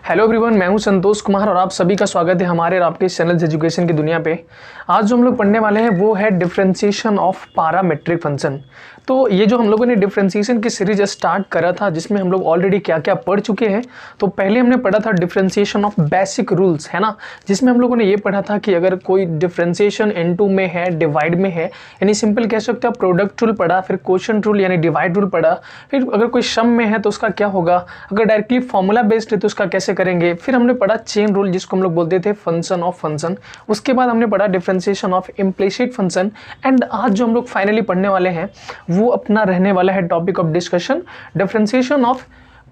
Hello everyone, मैं हूं संतोष कुमार और आप सभी का स्वागत है हमारे और आपके चैनल एजुकेशन की दुनिया पे। आज जो हम लोग पढ़ने वाले हैं वो है डिफरेंशिएशन ऑफ पैरामीट्रिक फंक्शन। तो ये जो हम लोगों ने डिफरेंशिएशन की सीरीज स्टार्ट करा था जिसमें हम लोग ऑलरेडी क्या क्या पढ़ चुके हैं। तो पहले हमने पढ़ा था डिफरेंशिएशन ऑफ बेसिक रूल्स, है ना, जिसमें हम लोगों ने ये पढ़ा था कि अगर कोई डिफरेंशिएशन इनटू में है, डिवाइड में है, यानी सिंपल कह सकते हैं प्रोडक्ट रूल पढ़ा, फिर क्वोशिएंट रूल यानी डिवाइड रूल पढ़ा, फिर अगर कोई सम में है तो उसका क्या होगा, अगर डायरेक्टली फॉर्मूला बेस्ड है तो उसका कैसे करेंगे, फिर हमने पढ़ा चेन रूल जिसको हम लोग बोलते थे फंक्शन ऑफ फंक्शन। उसके बाद हमने पढ़ा differentiation of implicit function. And आज जो हम लोग फाइनली पढ़ने वाले हैं वो अपना रहने वाला है topic of discussion differentiation of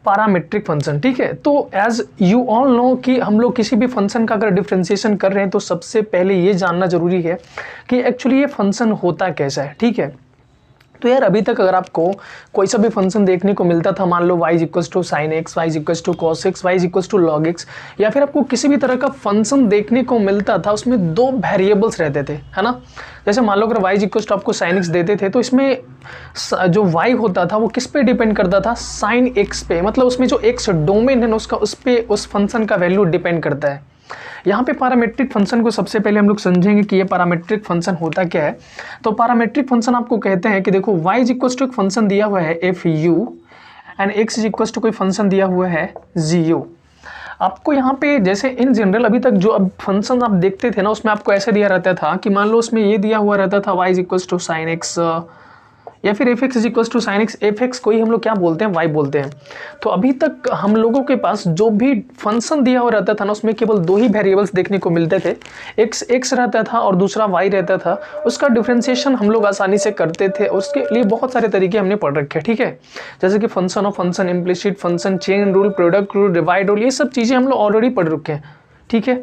parametric function. ठीक है, तो एज यू ऑल नो कि हम लोग किसी भी फंक्शन का अगर डिफरेंशिएशन कर रहे हैं तो सबसे पहले ये जानना जरूरी है कि एक्चुअली ये फंक्शन होता कैसा है। ठीक है, तो यार अभी तक अगर आपको कोई सा भी फंक्शन देखने को मिलता था, मान लो y equals to sine x, y equals to cos x, y equals to log x, या फिर आपको किसी भी तरह का फंक्शन देखने को मिलता था उसमें दो वेरिएबल्स रहते थे, है ना। जैसे मान लो अगर y इक्वल्स टू आपको साइन एक्स देते थे तो इसमें जो y होता था वो किस पे डिपेंड करता था, साइन एक्स पे, मतलब उसमें जो एक्स डोमेन है ना उसका उस पे उस फंक्शन का वैल्यू डिपेंड करता है। यहाँ पे पैरामीट्रिक फंक्शन को सबसे पहले हम लोग समझेंगे कि ये पैरामीट्रिक फंक्शन होता क्या है। तो पैरामीट्रिक फंक्शन आपको कहते हैं कि देखो y इज इक्वल्स टू एक फंक्शन दिया हुआ है f u and x is equals to कोई फंक्शन दिया हुआ है जी यू। आपको यहाँ पे जैसे इन जनरल अभी तक जो अब फंक्शन आप देखते थे ना उसमें आपको ऐसे दिया रहता था कि मान लो उसमें ये दिया हुआ रहता था y is equals to sine x या फिर f x is equals to sine x, f x को ही हम लोग क्या बोलते हैं, वाई बोलते हैं। तो अभी तक हम लोगों के पास जो भी फंक्शन दिया हुआ रहता था ना उसमें केवल दो ही वेरिएबल्स देखने को मिलते थे, एक्स एक्स रहता था और दूसरा वाई रहता था। उसका डिफरेंशिएशन हम लोग आसानी से करते थे, उसके लिए बहुत सारे तरीके हमने पढ़ रखे हैं। ठीक है, जैसे कि function of function, implicit function, chain rule, product rule, divide rule, ये सब चीज़ें हम लोग ऑलरेडी पढ़ रखे हैं। ठीक है,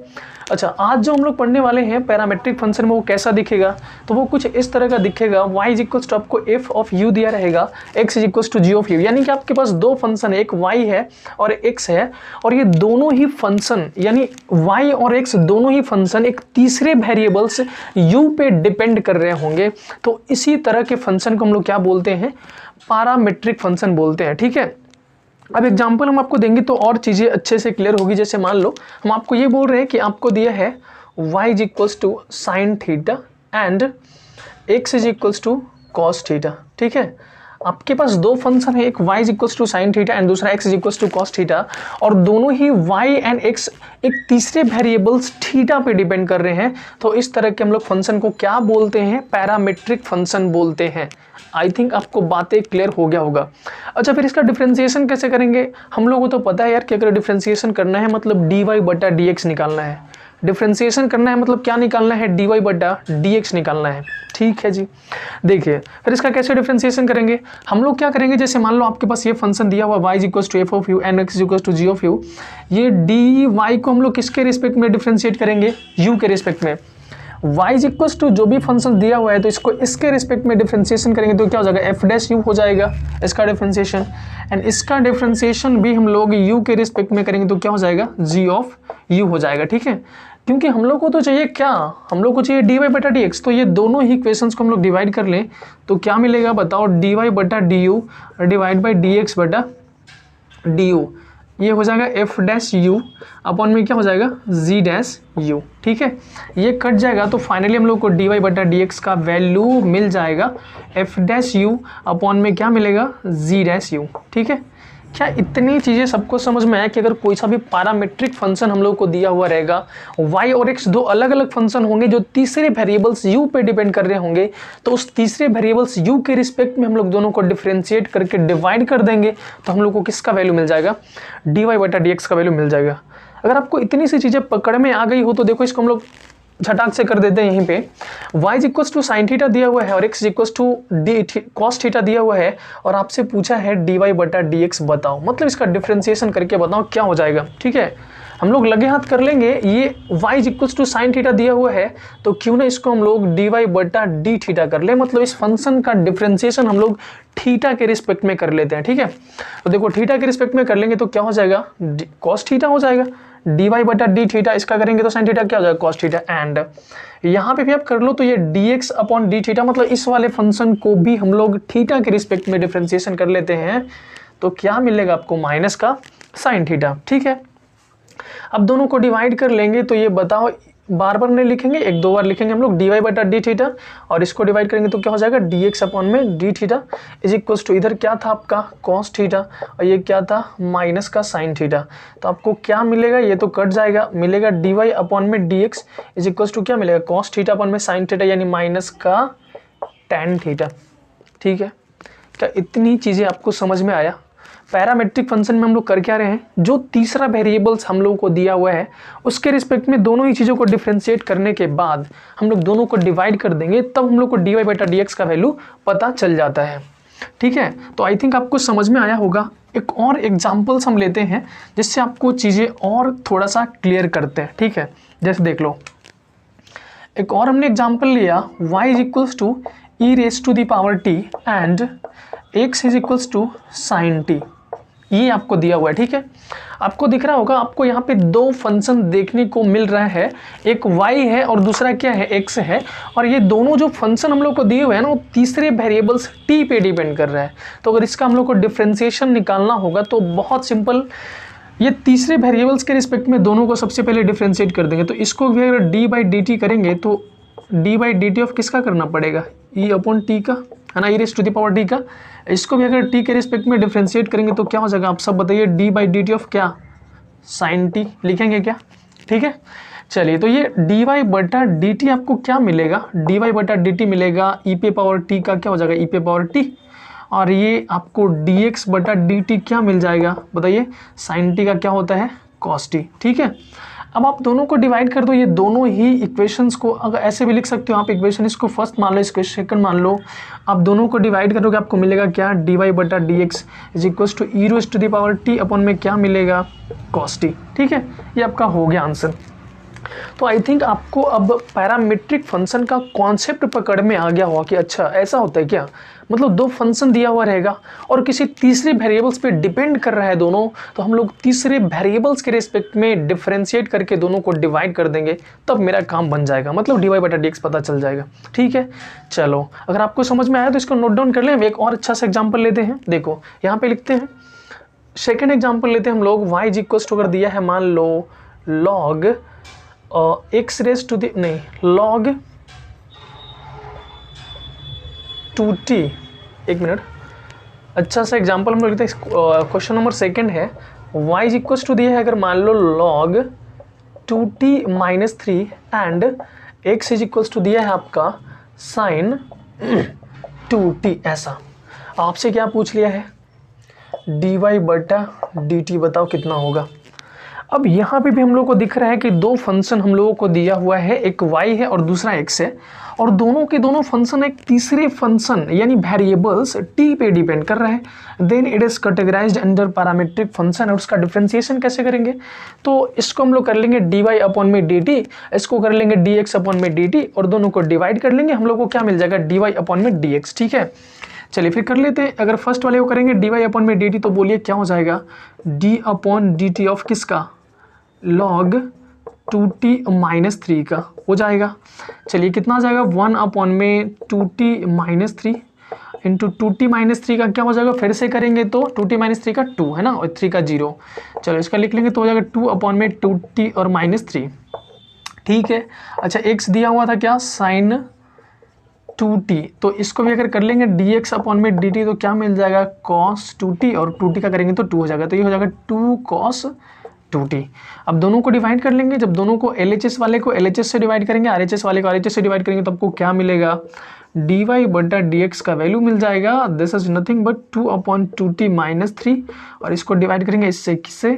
अच्छा आज जो हम लोग पढ़ने वाले हैं पैरामीट्रिक फंक्शन में वो कैसा दिखेगा, तो वो कुछ इस तरह का दिखेगा। y इज इक्वल्स टू आपको f ऑफ u दिया रहेगा, x is equals to g of u, यानी कि आपके पास दो फंक्शन है, एक y है और x है, और ये दोनों ही फंक्शन यानी y और x दोनों ही फंक्शन एक तीसरे वेरिएबल्स u पे डिपेंड कर रहे होंगे। तो इसी तरह के फंक्शन को हम लोग क्या बोलते हैं, पैरामीट्रिक फंक्शन बोलते हैं। ठीक है, अब एग्जाम्पल हम आपको देंगे तो और चीज़ें अच्छे से क्लियर होगी। जैसे मान लो हम आपको ये बोल रहे हैं कि आपको दिया है y is equals to sine theta and x is equals to cos theta. ठीक है, आपके पास दो फंक्शन है, एक y is equals to sine theta and दूसरा x is equals to cos theta, और दोनों ही y एंड x एक तीसरे वेरिएबल्स थीटा पे डिपेंड कर रहे हैं। तो इस तरह के हम लोग फंक्शन को क्या बोलते हैं, पैरामीट्रिक फंक्शन बोलते हैं। आई थिंक आपको बातें क्लियर हो गया होगा। अच्छा, फिर इसका डिफरेंशिएशन कैसे करेंगे, हम लोगों को तो पता है यार कि अगर डिफरेंशिएशन करना है मतलब dy बटा dx निकालना है। डिफरेंशिएशन करना है मतलब क्या निकालना है, dy बटा dx निकालना है। ठीक है जी, देखिए फिर इसका कैसे डिफरेंशिएशन करेंगे, हम लोग क्या करेंगे, जैसे मान लो आपके पास ये फंक्शन दिया हुआ y is equals to f of u and x is equals to g of u, ये dy को हम लोग किसके रिस्पेक्ट में डिफरेंशिएट करेंगे, u के रिस्पेक्ट में। y इज इक्वल्स टू जो भी फंक्शन दिया हुआ है तो इसको इसके रिस्पेक्ट में डिफरेंशिएशन करेंगे तो क्या हो जाएगा, एफ डैश यू हो जाएगा इसका डिफरेंशिएशन, एंड इसका डिफरेंशिएशन भी हम लोग u के रिस्पेक्ट में करेंगे तो क्या हो जाएगा, g ऑफ u हो जाएगा। ठीक है, क्योंकि हम लोग को तो चाहिए क्या, हम लोग को चाहिए dy बटा dx, तो ये दोनों ही इक्वेशंस को हम लोग डिवाइड कर लें तो क्या मिलेगा बताओ, dy बटा du डिवाइड बाई dx बटा du, ये हो जाएगा एफ डैश यू अपॉन में क्या हो जाएगा, जी डैश यू। ठीक है, ये कट जाएगा तो फाइनली हम लोग को डी वाई बटा डी एक्स का वैल्यू मिल जाएगा एफ डैश यू अपॉन में क्या मिलेगा, जी डैश यू। ठीक है, क्या इतनी चीज़ें सबको समझ में आया कि अगर कोई सा भी पैरामीट्रिक फंक्शन हम लोग को दिया हुआ रहेगा, y और x दो अलग अलग फंक्शन होंगे जो तीसरे वेरिएबल्स u पे डिपेंड कर रहे होंगे, तो उस तीसरे वेरिएबल्स u के रिस्पेक्ट में हम लोग दोनों को डिफरेंशिएट करके डिवाइड कर देंगे तो हम लोग को किसका वैल्यू मिल जाएगा, dy बटा dx का वैल्यू मिल जाएगा। अगर आपको इतनी सी चीज़ें पकड़ में आ गई हो तो देखो इसको हम लोग झटाक से कर देते हैं। यहीं पे y is equals to sine theta दिया हुआ है और x is equals to cos theta दिया हुआ है, और आपसे पूछा है dy बटा dx बताओ, मतलब इसका डिफरेंशिएशन करके बताओ क्या हो जाएगा। ठीक है, हम लोग लगे हाथ कर लेंगे। ये y is equals to sine theta दिया हुआ है तो क्यों ना इसको हम लोग dy बटा d थीटा कर ले, मतलब इस फंक्शन का डिफरेंशिएशन हम लोग थीटा के रिस्पेक्ट में कर लेते हैं। ठीक है, तो देखो थीटा के रिस्पेक्ट में कर लेंगे तो क्या हो जाएगा, कॉस थीटा हो जाएगा, dy बटा डी थीटा, इसका करेंगे तो साइन थीटा क्या हो जाएगा, कॉस थीटा, एंड यहाँ पे भी आप कर लो तो ये dx अपॉन डी थीटा, मतलब इस वाले फंक्शन को भी हम लोग थीटा के रिस्पेक्ट में डिफरेंशिएशन कर लेते हैं तो क्या मिलेगा आपको, माइनस का साइन थीटा। ठीक है, अब दोनों को डिवाइड कर लेंगे तो ये बताओ, बार बार नहीं लिखेंगे, एक दो बार लिखेंगे हम लोग, डी वाई बटा डी थीटा, और इसको डिवाइड करेंगे तो क्या हो जाएगा, डी एक्स अपॉन में d theta is equals to, इधर क्या था आपका कॉस थीटा और ये क्या था माइनस का साइन थीटा। तो आपको क्या मिलेगा, ये तो कट जाएगा, मिलेगा डी वाई अपॉन में d x is equals to क्या मिलेगा, कॉस थीटा अपॉन में साइन थीटा यानी माइनस का टेन थीटा। ठीक है, क्या इतनी चीज़ें आपको समझ में आया। पैरामेट्रिक फंक्शन में हम लोग कर क्या रहे हैं, जो तीसरा वेरिएबल्स हम लोगों को दिया हुआ है उसके रिस्पेक्ट में दोनों ही चीज़ों को डिफ्रेंशिएट करने के बाद हम लोग दोनों को डिवाइड कर देंगे, तब हम लोग को डी वाई बटा डी एक्स का वैल्यू पता चल जाता है। ठीक है, तो आई थिंक आपको समझ में आया होगा। एक और एग्जाम्पल्स हम लेते हैं जिससे आपको चीज़ें और थोड़ा सा क्लियर करते हैं। ठीक है, जैसे देख लो, एक और हमने एग्जाम्पल लिया, y is equals to e raise to the power t and x is equals to sine t, ये आपको दिया हुआ है। ठीक है, आपको दिख रहा होगा, आपको यहाँ पे दो फंक्शन देखने को मिल रहा है, एक y है और दूसरा क्या है x है, और ये दोनों जो फंक्शन हम लोग को दिए हुए हैं ना वो तीसरे वेरिएबल्स t पे डिपेंड कर रहा है। तो अगर इसका हम लोग को डिफ्रेंसिएशन निकालना होगा तो बहुत सिंपल, ये तीसरे वेरिएबल्स के रिस्पेक्ट में दोनों को सबसे पहले डिफ्रेंशिएट कर देंगे। तो इसको भी अगर डी बाई डी टी करेंगे तो D by D T of किसका करना पड़ेगा, ई अपॉन टी का, है ना, E raise to the power T का। इसको भी अगर टी के रिस्पेक्ट में डिफ्रेंशिएट करेंगे तो क्या हो जाएगा, आप सब बताइए, D by D T of क्या, साइन टी लिखेंगे क्या। ठीक है, चलिए, तो ये डी वाई बटा डी टी आपको क्या मिलेगा, डी वाई बटा डी टी मिलेगा ई पे पावर टी का क्या हो जाएगा, ई पे पावर टी, और ये आपको डी एक्स बटा डी टी क्या मिल जाएगा बताइए, साइन टी का क्या होता है, कॉस टी। ठीक है, अब आप दोनों को डिवाइड कर दो, ये दोनों ही इक्वेशंस को अगर ऐसे भी लिख सकते हो आप, इक्वेशन इसको फर्स्ट मान लो, इसको सेकंड मान लो, आप दोनों को डिवाइड करोगे आपको मिलेगा क्या, डी वाई बटा d x is equals to e raise to the power t upon में क्या मिलेगा, कॉस टी। ठीक है, ये आपका हो गया आंसर। तो आई थिंक आपको अब पैरामीट्रिक फंक्शन का कॉन्सेप्ट पकड़ में आ गया होगा कि अच्छा ऐसा होता है क्या, मतलब दो फंक्शन दिया हुआ रहेगा और किसी तीसरे वेरिएबल्स पे डिपेंड कर रहा है दोनों, तो हम लोग तीसरे वेरिएबल्स के रिस्पेक्ट में डिफरेंशिएट करके दोनों को डिवाइड कर देंगे, तब मेरा काम बन जाएगा, मतलब डी वाई बटा डी एक्स पता चल जाएगा। ठीक है, चलो, अगर आपको समझ में आया तो इसको नोट डाउन कर लें। हम एक और अच्छा सा एग्जाम्पल लेते हैं, देखो यहाँ पे लिखते हैं, सेकेंड एग्जाम्पल लेते हैं हम लोग, वाई इज इक्वल्स टू अगर दिया है मान लो log X raise to the नहीं लॉग 2t, एक मिनट, अच्छा सा एग्जांपल हम लोग लेते हैं। क्वेश्चन नंबर सेकंड है, y इज इक्वल्स टू दिया है अगर मान लो log 2t minus 3 and x is equals to दिया है आपका साइन 2t। ऐसा आपसे क्या पूछ लिया है, dy बटा dt बताओ कितना होगा। अब यहाँ पे भी हम लोग को दिख रहा है कि दो फंक्शन हम लोगों को दिया हुआ है, एक y है और दूसरा x है, और दोनों के दोनों फंक्शन एक तीसरे फंक्शन यानी वेरिएबल्स t पे डिपेंड कर रहा है। Then it is categorised under parametric function, और उसका डिफरेंशिएशन कैसे करेंगे, तो इसको हम लोग कर लेंगे डी वाई अपॉन में डी टी, इसको कर लेंगे डी एक्स अपॉन में डी टी, और दोनों को डिवाइड कर लेंगे, हम लोग को क्या मिल जाएगा, डी वाई अपॉन में डी एक्स। ठीक है, चलिए फिर कर लेते हैं। अगर फर्स्ट वाले को करेंगे डी वाई अपॉन में डी टी, तो बोलिए क्या हो जाएगा, D upon D T of किसका, log 2t माइनस 3 का हो जाएगा। चलिए कितना आ जाएगा, 1 अपॉन में 2t minus 3 into 2t minus 3 का क्या हो जाएगा, फिर से करेंगे तो 2t माइनस 3 का 2 है ना, और 3 का 0, चलो इसका लिख लेंगे तो हो जाएगा 2 अपॉन में 2t और माइनस 3। ठीक है, अच्छा x दिया हुआ था क्या, साइन 2t, तो इसको भी अगर कर लेंगे dx अपॉन में dt तो क्या मिल जाएगा, cos 2t, और 2t का करेंगे तो 2 हो जाएगा, तो ये हो जाएगा 2 cos 2t। अब दोनों को डिवाइड कर लेंगे, जब दोनों को LHS वाले को LHS से डिवाइड करेंगे, RHS वाले को RHS से डिवाइड करेंगे, तो आपको क्या मिलेगा, dy बटा dx का वैल्यू मिल जाएगा, this is nothing but 2 upon 2t minus 3, और इसको डिवाइड करेंगे इससे किससे,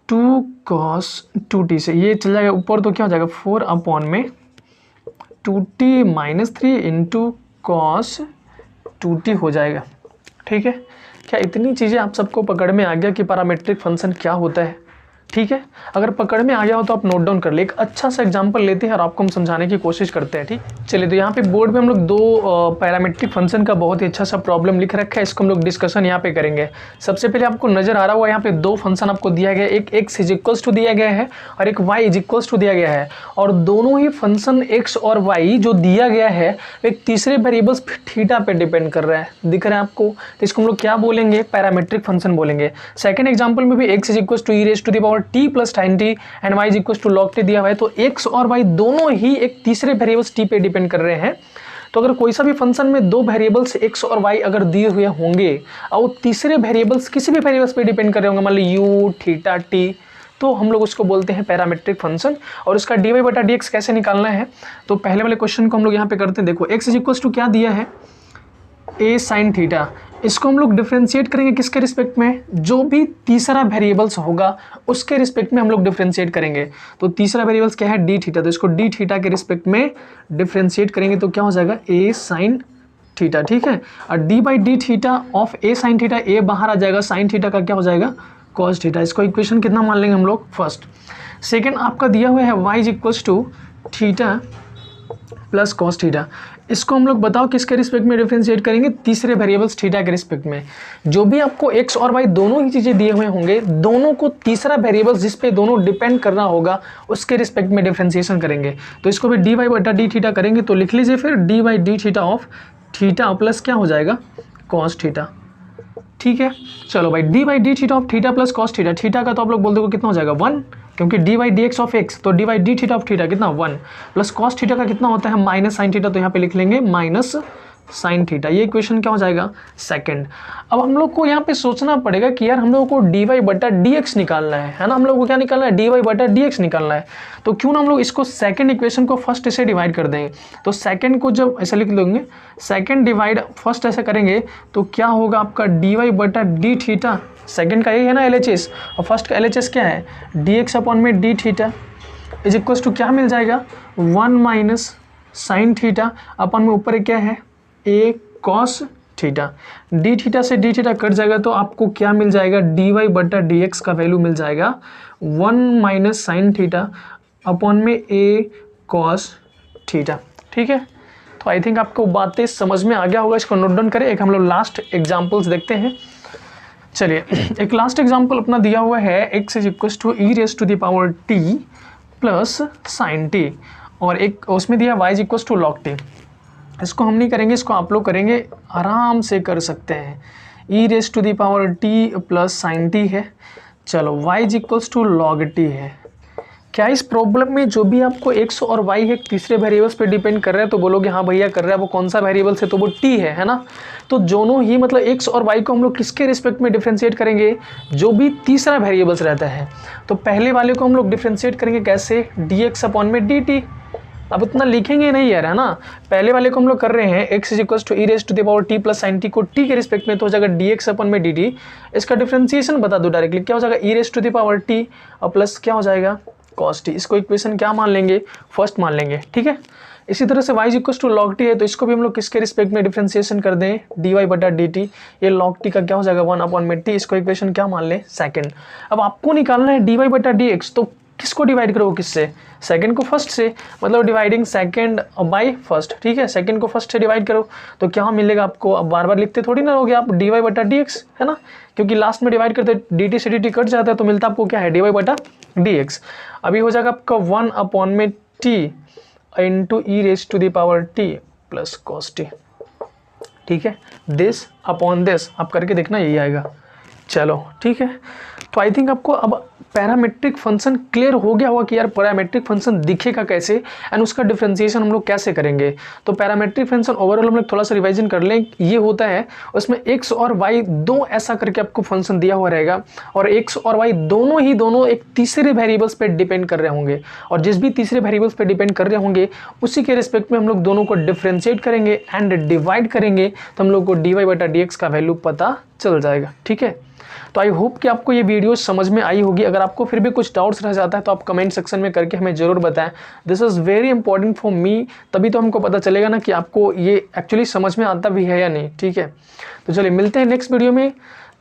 2 cos 2t से, ये चल जाएगा ऊपर तो क्या हो जाएगा, 4 अपॉन में 2t minus 3 into cos 2t हो जाएगा। ठीक है, क्या इतनी चीज़ें आप सबको पकड़ में आ गया कि पैरामीट्रिक फंक्शन क्या होता है। ठीक है, अगर पकड़ में आ गया हो तो आप नोट डाउन कर ले। एक अच्छा सा एग्जांपल लेते हैं और आपको हम समझाने की कोशिश करते हैं। ठीक, चलिए, तो यहाँ पे बोर्ड पे हम लोग दो पैरामीट्रिक फंक्शन का बहुत ही अच्छा सा प्रॉब्लम लिख रखा है, इसको हम लोग डिस्कशन यहाँ पे करेंगे। सबसे पहले आपको नजर आ रहा हुआ यहाँ पे दो फंक्शन आपको दिया गया है, एक x इज इक्वल्स टू दिया गया है और एक y इज इक्वल्स टू दिया गया है, और दोनों ही फंक्शन x और y जो दिया गया है एक तीसरे वेरिएबल्स थीटा पे डिपेंड कर रहा है, दिख रहा है आपको, तो इसको हम लोग क्या बोलेंगे, पैरामीट्रिक फंक्शन बोलेंगे। सेकंड एग्जांपल में भी x is equals to e raise to the power T plus sine t and y is equal to log t दिया हुआ है, तो एक्स और वाई दोनों ही एक तीसरे वेरिएबल्स टी पे डिपेंड कर रहे हैं। तो अगर कोई सा भी फंक्शन में दो वेरिएबल्स एक्स और वाई अगर दिए हुए होंगे और तीसरे वेरिएबल्स किसी भी वेरिएबल्स पे डिपेंड कर रहे होंगे, मान ली यू थीटा टी, तो हम लोग उसको बोलते हैं पैरामेट्रिक फंक्शन। और इसका डी वाई बटा डी एक्स कैसे निकालना है, तो पहले वाले क्वेश्चन को हम लोग यहाँ पे करते हैं। देखो एक्स इज इक्वल टू क्या दिया है, ए साइन थीटा, इसको हम लोग डिफ्रेंशिएट करेंगे किसके रिस्पेक्ट में, जो भी तीसरा वेरिएबल्स होगा उसके रिस्पेक्ट में हम लोग डिफ्रेंशिएट करेंगे। तो तीसरा वेरिएबल्स क्या है, डी थीटा, तो इसको डी थीटा के रिस्पेक्ट में डिफ्रेंशिएट करेंगे तो क्या हो जाएगा, ए साइन थीटा, ठीक है। और D by D theta of A sine theta, A बाहर आ जाएगा, साइन थीटा का क्या हो जाएगा, कॉस थीटा। इसको इक्वेशन कितना मान लेंगे हम लोग, फर्स्ट। सेकेंड आपका दिया हुआ है y is equals to theta plus cos theta, इसको हम लोग बताओ किसके रिस्पेक्ट में डिफरेंशिएट करेंगे, तीसरे वेरिएबल्स थीटा के रिस्पेक्ट में। जो भी आपको एक्स और वाई दोनों ही चीज़ें दिए हुए होंगे, दोनों को तीसरा वेरिएबल जिस पे दोनों डिपेंड कर रहा होगा उसके रिस्पेक्ट में डिफरेंशिएशन करेंगे। तो इसको भी डी वाई बटा डी थीटा करेंगे, तो लिख लीजिए फिर d Y D theta of theta plus क्या हो जाएगा, कॉस थीटा, ठीक है। चलो भाई d by D theta of theta plus cos theta, theta का तो आप लोग बोल दोगे कितना हो जाएगा 1, क्योंकि D Y D X of X, तो D Y D theta of theta कितना 1, प्लस कॉस थीटा का कितना होता है माइनस साइन थीटा, तो यहाँ पे लिख लेंगे माइनस साइन थीटा। ये इक्वेशन क्या हो जाएगा, सेकंड। अब हम लोग को यहाँ पे सोचना पड़ेगा कि यार हम लोग को डी वाई बटा डी एक्स निकालना है ना, हम लोग को क्या निकालना है, डी वाई बटा डी एक्स निकालना है। तो क्यों ना हम लोग इसको सेकंड इक्वेशन को फर्स्ट से डिवाइड कर देंगे। तो सेकंड को जब ऐसे लिख लेंगे, सेकंड डिवाइड फर्स्ट ऐसे करेंगे तो क्या होगा आपका डी वाई बटा डी थीटा, सेकंड का यही है ना एल एच एस, और फर्स्ट का एल एच एस क्या है, डी एक्स अपॉन में d theta is equal to क्या मिल जाएगा, 1 माइनस साइन थीटा अपन में ऊपर क्या है ए कॉस थीटा, डी थीटा से डी थीटा कट जाएगा तो आपको क्या मिल जाएगा, डी वाई बटा डी एक्स का वैल्यू मिल जाएगा 1 माइनस साइन थीटा अपॉन में ए कॉस थीटा, ठीक है। तो आई थिंक आपको बातें समझ में आ गया होगा, इसको नोट डाउन करें। एक हम लोग लास्ट एग्जाम्पल्स देखते हैं। चलिए एक लास्ट एग्जाम्पल अपना दिया हुआ है, x is equal to e raise to the power T plus sine t, और एक उसमें दिया y is equal to log t. इसको हम नहीं करेंगे, इसको आप लोग करेंगे, आराम से कर सकते हैं। E raise to the power T plus sine T है, चलो Y is equal to log T है। क्या इस प्रॉब्लम में जो भी आपको एक्स और वाई है तीसरे वेरिएबल्स पे डिपेंड कर रहा है, तो बोलोगे हाँ भैया कर रहा है, वो कौन सा वेरिएबल है, तो वो टी है ना। तो दोनों ही मतलब एक्स और वाई को हम लोग किसके रिस्पेक्ट में डिफ्रेंशिएट करेंगे, जो भी तीसरा वेरिएबल्स रहता है। तो पहले वाले को हम लोग डिफ्रेंशिएट करेंगे कैसे, डी एक्स अपॉन में डी टी। अब इतना लिखेंगे नहीं यार, है ना। पहले वाले को हम लोग कर रहे हैं x is equal to e raise to the power T plus sine t को टी के रिस्पेक्ट में, तो हो जाएगा डी एक्स अपन में डी टी। इसका डिफ्रेंशिएशन बता दो डायरेक्टली, क्या हो जाएगा E raise to the power T और प्लस क्या हो जाएगा कॉस टी। इसको इक्वेशन क्या मान लेंगे, फर्स्ट मान लेंगे, ठीक है। इसी तरह से y is equal to log T है, तो इसको भी हम लोग किसके रिस्पेक्ट में डिफ्रेंशिएशन कर दें, डी वाई बटा डी टी। ये लॉग टी का क्या हो जाएगा 1 अपॉन में टी, इसको इक्वेशन क्या मान लें, सेकंड। अब आपको निकालना है डी वाई बटा डी एक्स, तो किसको डिवाइड करो किससे, सेकंड को फर्स्ट से, मतलब डिवाइडिंग सेकंड बाय फर्स्ट, ठीक है। सेकंड को फर्स्ट से डिवाइड करो तो क्या मिलेगा आपको, अब बार बार लिखते थोड़ी ना होगे आप, डी वाई बटा डी एक्स, है ना, क्योंकि लास्ट में डिवाइड करते डी टी से डी टी कट जाता है, तो मिलता आपको क्या है डी वाई बटा डी एक्स। अभी हो जाएगा आपका 1 अपॉन में t into e raise to the power T plus cos t, ठीक है। दिस अपॉन दिस आप करके देखना, यही आएगा। चलो ठीक है, तो आई थिंक आपको अब पैरामेट्रिक फंक्शन क्लियर हो गया होगा कि यार पैरामेट्रिक फंक्शन दिखेगा कैसे एंड उसका डिफरेंशिएशन हम लोग कैसे करेंगे। तो पैरामेट्रिक फंक्शन ओवरऑल हम लोग थोड़ा सा रिवाइजन कर लें। ये होता है उसमें एक्स और वाई दो ऐसा करके आपको फंक्शन दिया हुआ रहेगा, और एक्स और वाई दोनों एक तीसरे वेरिएबल्स पे डिपेंड कर रहे होंगे, और जिस भी तीसरे वेरिएबल्स पे डिपेंड कर रहे होंगे उसी के रिस्पेक्ट में हम लोग दोनों को डिफरेंशिएट करेंगे एंड डिवाइड करेंगे, तो हम लोग को डी वाई बटा डी एक्स का वैल्यू पता चल जाएगा, ठीक है। तो आई होप कि आपको ये वीडियो समझ में आई होगी। अगर आपको फिर भी कुछ डाउट्स रह जाता है तो आप कमेंट सेक्शन में करके हमें ज़रूर बताएं। This is very important for me, तभी तो हमको पता चलेगा ना कि आपको ये एक्चुअली समझ में आता भी है या नहीं, ठीक है। तो चलिए मिलते हैं नेक्स्ट वीडियो में,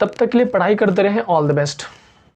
तब तक के लिए पढ़ाई करते रहें। All the best.